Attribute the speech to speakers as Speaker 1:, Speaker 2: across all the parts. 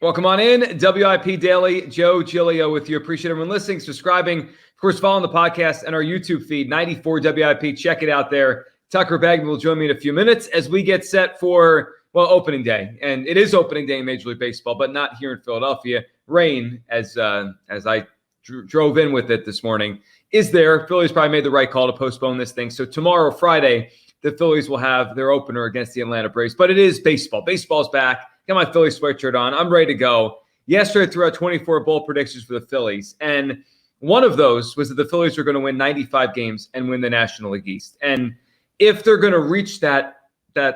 Speaker 1: Welcome on in. WIP Daily, Joe Giglio with you. Appreciate everyone listening, subscribing, of course, following the podcast and our YouTube feed, 94 WIP. Check it out there. Tucker Bagman will join me in a few minutes as we get set for, opening day. And it is opening day in Major League Baseball, but not here in Philadelphia. Rain, as I drove in with it this morning, is there. Phillies probably made the right call to postpone this thing. So tomorrow, Friday, the Phillies will have their opener against the Atlanta Braves. But it is baseball. Baseball's back. Got my Phillies sweatshirt on. I'm ready to go. Yesterday, I threw out 24 bold predictions for the Phillies. And one of those was that the Phillies are going to win 95 games and win the National League East. And if they're going to reach that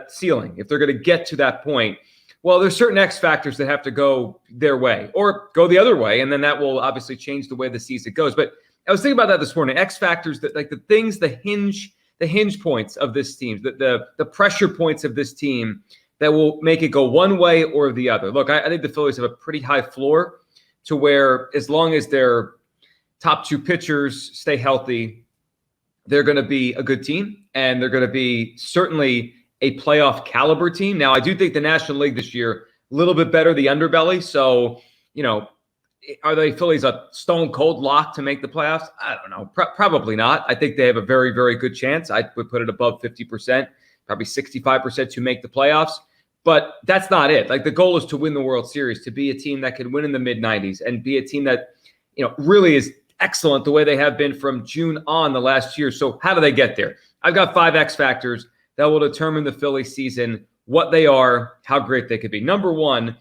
Speaker 1: ceiling, if they're going to get to that point, well, there's certain X factors that have to go their way or go the other way. And then that will obviously change the way the season goes. But I was thinking about that this morning. X factors, that like the things, the hinge points of this team, the pressure points of this team that will make it go one way or the other. Look, I think the Phillies have a pretty high floor to where as long as their top two pitchers stay healthy, they're going to be a good team, and they're going to be certainly a playoff caliber team. Now, I do think the National League this year, a little bit better, the underbelly. So, are the Phillies a stone cold lock to make the playoffs? I don't know. Probably not. I think they have a very, very good chance. I would put it above 50%, probably 65% to make the playoffs. But that's not it. Like, the goal is to win the World Series, to be a team that can win in the mid-90s and be a team that, really is excellent the way they have been from June on the last year. So how do they get there? I've got 5 X factors that will determine the Phillies season, what they are, how great they could be. Number one,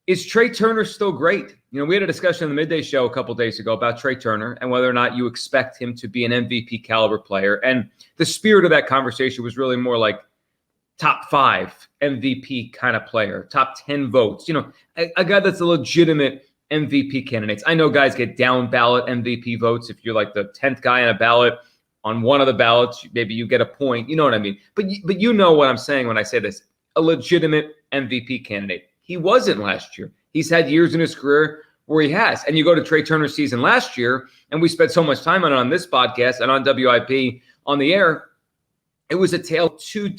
Speaker 1: is Trey Turner still great? We had a discussion on the midday show a couple days ago about Trey Turner and whether or not you expect him to be an MVP caliber player. And the spirit of that conversation was really more like top 5 MVP kind of player, top 10 votes. A guy that's a legitimate MVP candidate. I know guys get down ballot MVP votes. If you're like the 10th guy on a ballot, on one of the ballots, maybe you get a point. You know what I mean? But you know what I'm saying when I say this. A legitimate MVP candidate. He wasn't last year. He's had years in his career where he has. And you go to Trey Turner's season last year, and we spent so much time on it on this podcast and on WIP on the air. It was a tale of 2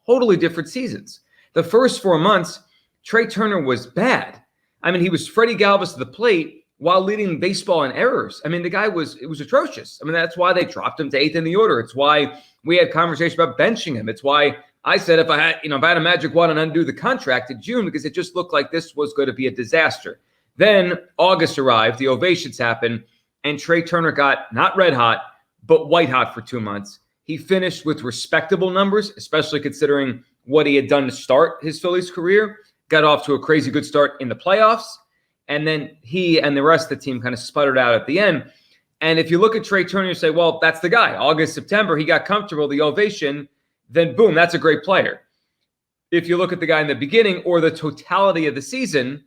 Speaker 1: totally different seasons. The first 4 months, Trey Turner was bad. I mean, he was Freddie Galvis to the plate while leading baseball in errors. I mean, the guy it was atrocious. I mean, that's why they dropped him to 8th in the order. It's why we had conversation about benching him. It's why I said if I had a magic wand and undo the contract in June, because it just looked like this was going to be a disaster. Then August arrived, the ovations happened, and Trey Turner got not red hot, but white hot for 2 months. He finished with respectable numbers, especially considering what he had done to start his Phillies career. Got off to a crazy good start in the playoffs. And then he and the rest of the team kind of sputtered out at the end. And if you look at Trey Turner, you say, well, that's the guy. August, September, he got comfortable, the ovation, then boom, that's a great player. If you look at the guy in the beginning or the totality of the season,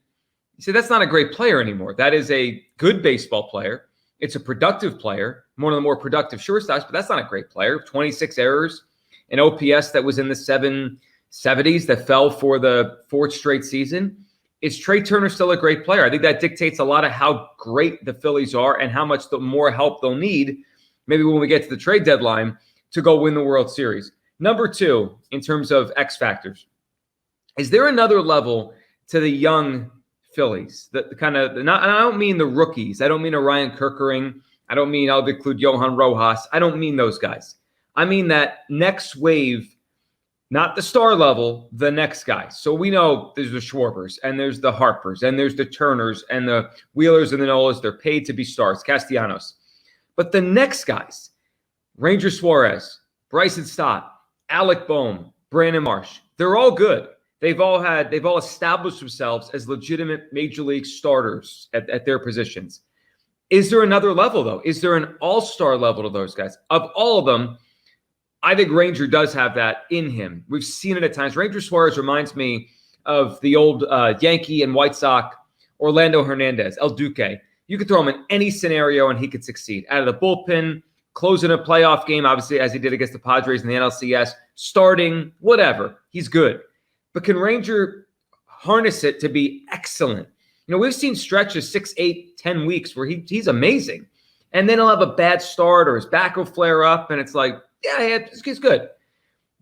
Speaker 1: you say that's not a great player anymore. That is a good baseball player. It's a productive player, one of the more productive shortstops, but that's not a great player. 26 errors, an OPS that was in the 770s that fell for the 4th straight season. Is Trey Turner still a great player? I think that dictates a lot of how great the Phillies are and how much more help they'll need, maybe when we get to the trade deadline, to go win the World Series. Number 2, in terms of X factors, is there another level to the young Phillies? And I don't mean the rookies. I don't mean a Ryan Kerkering. I don't mean I'll include Johan Rojas. I don't mean those guys. I mean that next wave, not the star level, the next guy. So we know there's the Schwarbers and there's the Harpers and there's the Turners and the Wheelers and the Nolas. They're paid to be stars, Castellanos. But the next guys, Ranger Suarez, Bryson Stott, Alec Boehm, Brandon Marsh, they're all good. They've all established themselves as legitimate major league starters at their positions. Is there another level, though? Is there an all-star level to those guys? Of all of them, I think Ranger does have that in him. We've seen it at times. Ranger Suarez reminds me of the old Yankee and White Sox Orlando Hernandez, El Duque. You could throw him in any scenario and he could succeed. Out of the bullpen, closing a playoff game, obviously, as he did against the Padres in the NLCS, starting, whatever. He's good. But can Ranger harness it to be excellent? We've seen stretches 6, 8, 10 weeks where he's amazing. And then he'll have a bad start or his back will flare up and it's like, yeah, he's good.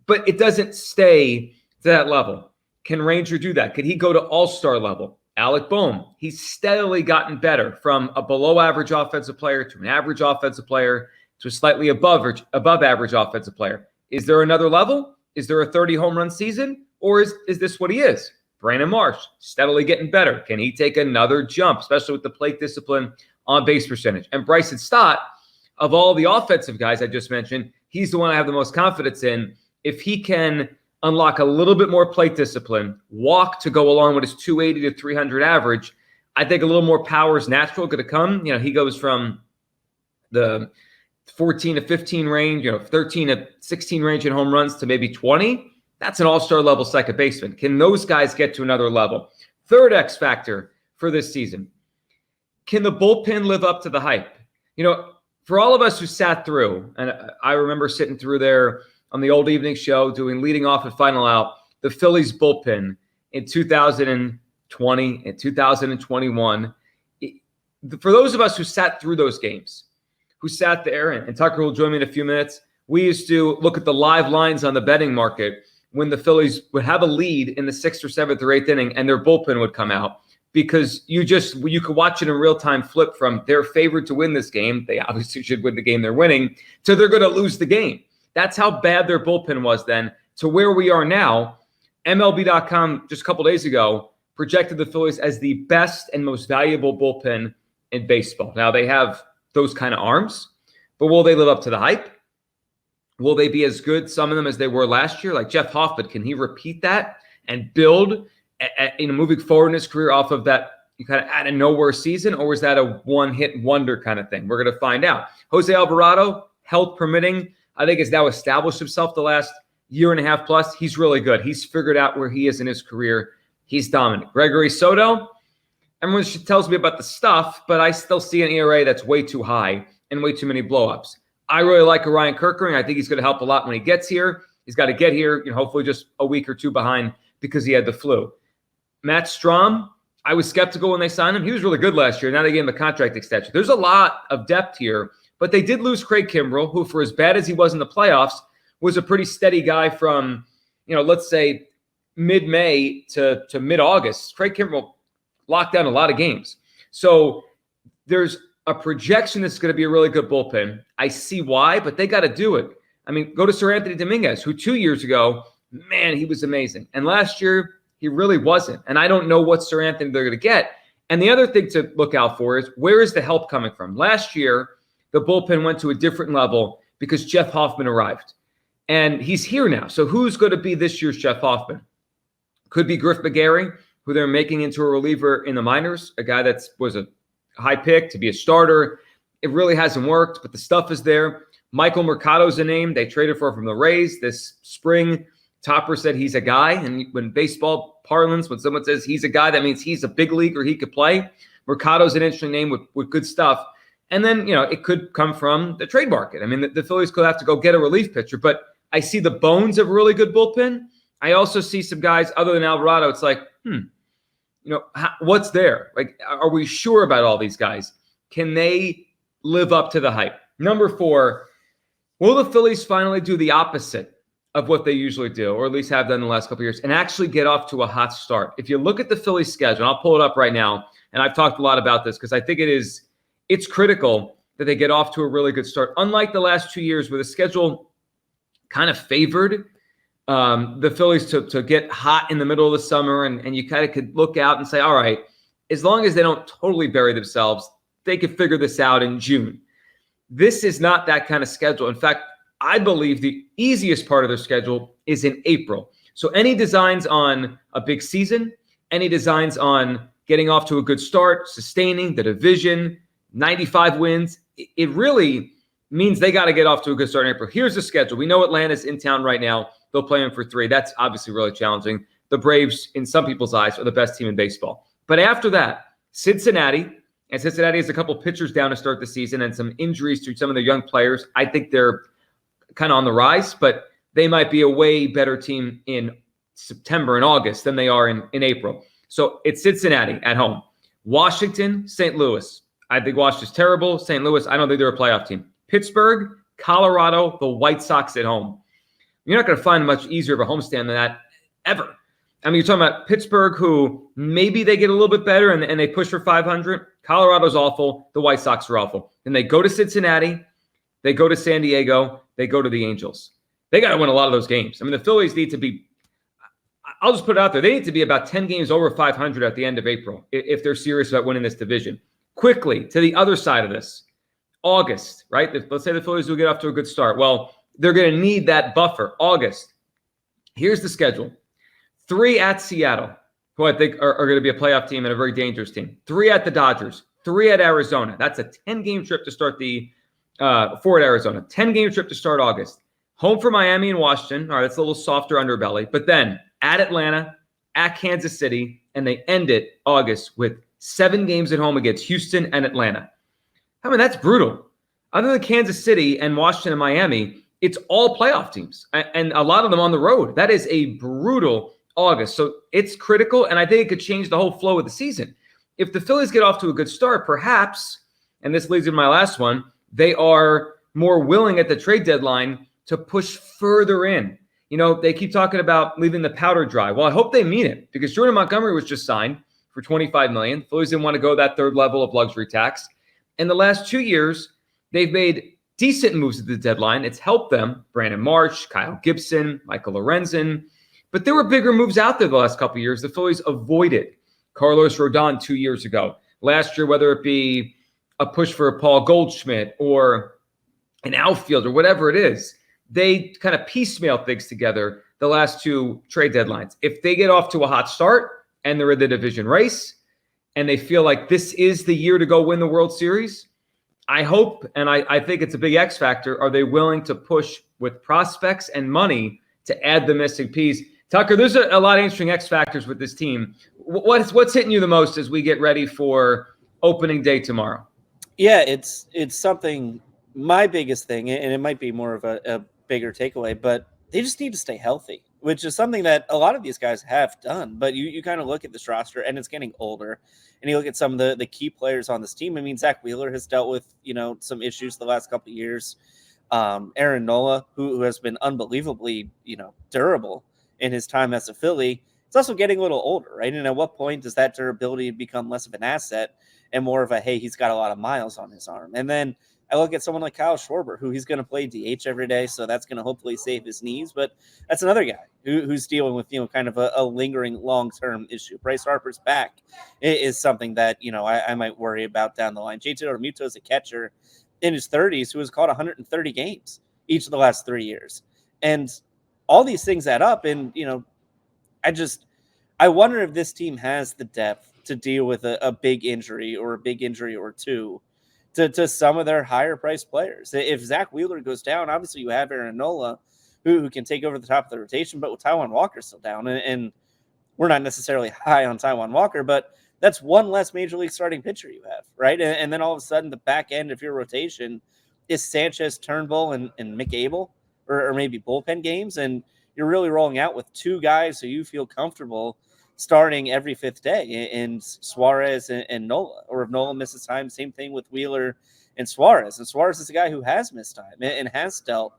Speaker 1: But it doesn't stay to that level. Can Ranger do that? Could he go to all-star level Alec Bohm, he's steadily gotten better from a below-average offensive player to an average offensive player to a slightly above-average offensive player. Is there another level? Is there a 30-home-run season? Or is this what he is? Brandon Marsh, steadily getting better. Can he take another jump, especially with the plate discipline, on base percentage? And Bryson Stott, of all the offensive guys I just mentioned, he's the one I have the most confidence in. If he can unlock a little bit more plate discipline, walk to go along with his 280 to 300 average, I think a little more power is natural going to come. He goes from the 14 to 15 range, 13 to 16 range in home runs to maybe 20. That's an all-star level second baseman. Can those guys get to another level? Third X factor for this season. Can the bullpen live up to the hype? For all of us who sat through, and I remember sitting through there on the old evening show doing leading off and final out, the Phillies bullpen in 2020 and 2021. For those of us who sat through those games, who sat there, and Tucker will join me in a few minutes, we used to look at the live lines on the betting market when the Phillies would have a lead in the 6th or 7th or 8th inning and their bullpen would come out, because you could watch it in real time flip from they're favored to win this game, they obviously should win the game they're winning, to they're going to lose the game. That's how bad their bullpen was then to where we are now. MLB.com just a couple days ago projected the Phillies as the best and most valuable bullpen in baseball. Now, they have those kind of arms, but will they live up to the hype? Will they be as good, some of them, as they were last year? Like Jeff Hoffman, can he repeat that and build, moving forward in his career off of that kind of out of nowhere season, or is that a one-hit wonder kind of thing? We're going to find out. Jose Alvarado, health permitting, I think has now established himself the last year and a half plus. He's really good. He's figured out where he is in his career. He's dominant. Gregory Soto, everyone tells me about the stuff, but I still see an ERA that's way too high and way too many blowups. I really like Ryan Kerkering. I think he's going to help a lot when he gets here. He's got to get here, hopefully just a week or two behind because he had the flu. Matt Strom, I was skeptical when they signed him. He was really good last year. Now they gave him a contract extension. There's a lot of depth here. But they did lose Craig Kimbrell, who, for as bad as he was in the playoffs, was a pretty steady guy from, let's say mid-May to mid-August. Craig Kimbrell locked down a lot of games. So there's a projection that's going to be a really good bullpen. I see why, but they got to do it. I mean, go to Sir Anthony Dominguez, who 2 years ago, man, he was amazing. And last year, he really wasn't. And I don't know what Sir Anthony they're going to get. And the other thing to look out for is, where is the help coming from? Last year, the bullpen went to a different level because Jeff Hoffman arrived. And he's here now. So who's going to be this year's Jeff Hoffman? Could be Griff McGarry, who they're making into a reliever in the minors, a guy that was a high pick to be a starter. It really hasn't worked, but the stuff is there. Michael Mercado's a name they traded for from the Rays this spring. Topper said he's a guy. And when baseball parlance, when someone says he's a guy, that means he's a big leaguer, he could play. Mercado's an interesting name with good stuff. And then, it could come from the trade market. I mean, the Phillies could have to go get a relief pitcher, but I see the bones of a really good bullpen. I also see some guys other than Alvarado. It's like, what's there? Like, are we sure about all these guys? Can they live up to the hype? Number 4, will the Phillies finally do the opposite of what they usually do, or at least have done the last couple of years, and actually get off to a hot start? If you look at the Phillies schedule, and I'll pull it up right now, and I've talked a lot about this because I think it's critical that they get off to a really good start. Unlike the last 2 years where the schedule kind of favored the Phillies to get hot in the middle of the summer, and you kind of could look out and say, all right, as long as they don't totally bury themselves, they could figure this out in June. This is not that kind of schedule. In fact, I believe the easiest part of their schedule is in April. So any designs on a big season, any designs on getting off to a good start, sustaining the division, 95 wins, it really means they got to get off to a good start in April. Here's the schedule. We know Atlanta's in town right now. They'll play them for 3. That's obviously really challenging. The Braves, in some people's eyes, are the best team in baseball. But after that, Cincinnati, and Cincinnati has a couple pitchers down to start the season and some injuries to some of their young players. I think they're kind of on the rise, but they might be a way better team in September and August than they are in April. So it's Cincinnati at home. Washington, St. Louis. I think Washington's terrible. St. Louis, I don't think they're a playoff team. Pittsburgh, Colorado, the White Sox at home. You're not going to find much easier of a homestand than that ever. I mean, you're talking about Pittsburgh, who maybe they get a little bit better and they push for 500. Colorado's awful. The White Sox are awful. Then they go to Cincinnati. They go to San Diego. They go to the Angels. They got to win a lot of those games. I mean, the Phillies need to be, I'll just put it out there, they need to be about 10 games over 500 at the end of April if they're serious about winning this division. Quickly, to the other side of this, August, right? Let's say the Phillies will get off to a good start. Well, they're going to need that buffer. August. Here's the schedule. 3 at Seattle, who I think are going to be a playoff team and a very dangerous team. 3 at the Dodgers. 3 at Arizona. That's a 10-game trip to start the 4 at Arizona. 10-game trip to start August. Home for Miami and Washington. All right, that's a little softer underbelly. But then at Atlanta, at Kansas City, and they end it August with 7 games at home against Houston and Atlanta. I mean, that's brutal. Other than Kansas City and Washington and Miami, it's all playoff teams, and a lot of them on the road. That is a brutal August. So it's critical, and I think it could change the whole flow of the season. If the Phillies get off to a good start, perhaps, and this leads to my last one, they are more willing at the trade deadline to push further in. You know, they keep talking about leaving the powder dry. Well, I hope they mean it, because Jordan Montgomery was just signed for $25 million. Phillies didn't want to go that third level of luxury tax. In the last 2 years, they've made decent moves at the deadline. It's helped them. Brandon Marsh, Kyle Gibson, Michael Lorenzen. But there were bigger moves out there the last couple of years. The Phillies avoided. Carlos Rodon 2 years ago. Last year, whether it be a push for a Paul Goldschmidt or an outfield or whatever it is, they kind of piecemeal things together the last 2 trade deadlines. If they get off to a hot start and they're in the division race and they feel like this is the year to go win the World Series, I hope, and I think it's a big X factor, are they willing to push with prospects and money to add the missing piece? Tucker, there's a lot of interesting X factors with this team. What's hitting you the most as we get ready for opening day tomorrow?
Speaker 2: Yeah, it's something, my biggest thing, and it might be more of a bigger takeaway, but they just need to stay healthy, which is something that a lot of these guys have done. But you kind of look at this roster, and it's getting older. And you look at some of the key players on this team. I mean, Zach Wheeler has dealt with, some issues the last couple of years. Aaron Nola, who has been unbelievably, durable in his time as a Philly. It's also getting a little older, right? And at what point does that durability become less of an asset and more of a, hey, he's got a lot of miles on his arm? And then I look at someone like Kyle Schwarber, who he's going to play DH every day, so that's going to hopefully save his knees. But that's another guy who's dealing with, kind of a lingering long-term issue. Bryce Harper's back is something that, I might worry about down the line. JT Realmuto is a catcher in his 30s who has caught 130 games each of the last 3 years. And all these things add up. And, I wonder if this team has the depth to deal with a big injury or two to some of their higher priced players. If Zach Wheeler goes down, obviously you have Aaron Nola who can take over the top of the rotation, but with Taijuan Walker still down, and we're not necessarily high on Taijuan Walker, but that's one less major league starting pitcher you have, right? And then all of a sudden the back end of your rotation is Sanchez, Turnbull, and Mick Abel, or maybe bullpen games, and you're really rolling out with 2 guys who you feel comfortable starting every 5th day in Suarez and Nola. Or if Nola misses time, same thing with Wheeler and Suarez. And Suarez is a guy who has missed time and has dealt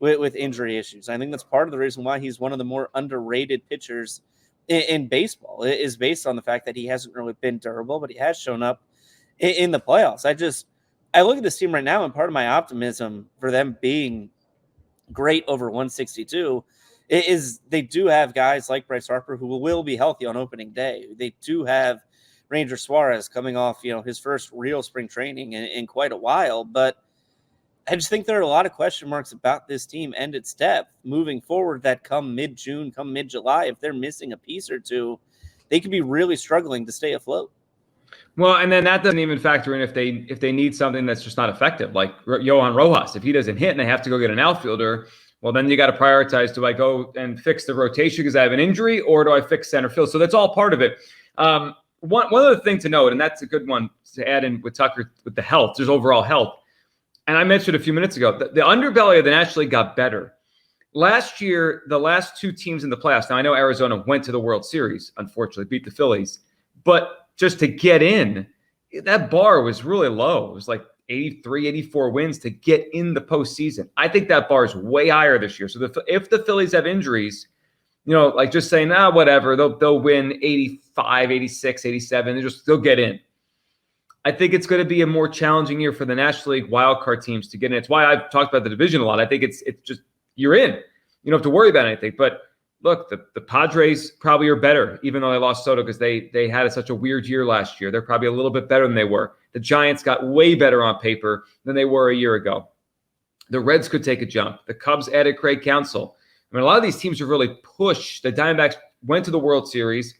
Speaker 2: with injury issues. I think that's part of the reason why he's one of the more underrated pitchers in baseball. It is based on the fact that he hasn't really been durable, but he has shown up in the playoffs. I look at this team right now, and part of my optimism for them being great over 162 is they do have guys like Bryce Harper who will be healthy on opening day. They do have Ranger Suarez coming off, his first real spring training in quite a while. But I just think there are a lot of question marks about this team and its depth moving forward that come mid-June, come mid-July, if they're missing a piece or two, they could be really struggling to stay afloat.
Speaker 1: Well, and then that doesn't even factor in if they need something that's just not effective, like Johan Rojas. If he doesn't hit and they have to go get an outfielder, well, then you got to prioritize, do I go and fix the rotation because I have an injury, or do I fix center field? So that's all part of it. One other thing to note, and that's a good one to add in with Tucker, with the health, just overall health. And I mentioned a few minutes ago, the underbelly of the National League got better. Last year, the last 2 teams in the playoffs, now I know Arizona went to the World Series, unfortunately, beat the Phillies. But just to get in, that bar was really low. It was like 83, 84 wins to get in the postseason. I think that bar is way higher this year. So if the Phillies have injuries, like just saying, whatever, they'll win 85, 86, 87. They'll get in. I think it's going to be a more challenging year for the National League wildcard teams to get in. It's why I've talked about the division a lot. I think it's just, you're in. You don't have to worry about anything. But look, the Padres probably are better, even though they lost Soto because they had such a weird year last year. They're probably a little bit better than they were. The Giants got way better on paper than they were a year ago. The Reds could take a jump. The Cubs added Craig Counsell. I mean, a lot of these teams have really pushed. The Diamondbacks went to the World Series,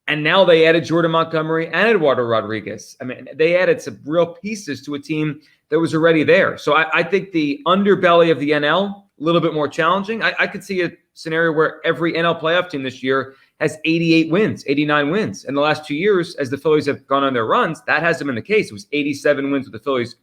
Speaker 1: and now they added Jordan Montgomery and Eduardo Rodriguez. I mean, they added some real pieces to a team that was already there. So I think the underbelly of the NL, a little bit more challenging. I could see a scenario where every NL playoff team this year has 88 wins, 89 wins. In the last 2 years, as the Phillies have gone on their runs, that hasn't been the case. It was 87 wins with the Phillies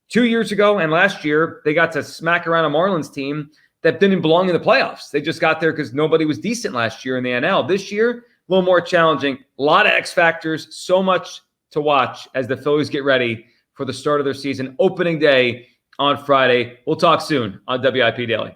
Speaker 1: 2 years ago, and last year they got to smack around a Marlins team that didn't belong in the playoffs. They just got there because nobody was decent last year in the NL. This year, a little more challenging. A lot of X factors, so much to watch as the Phillies get ready for the start of their season, opening day on Friday. We'll talk soon on WIP Daily.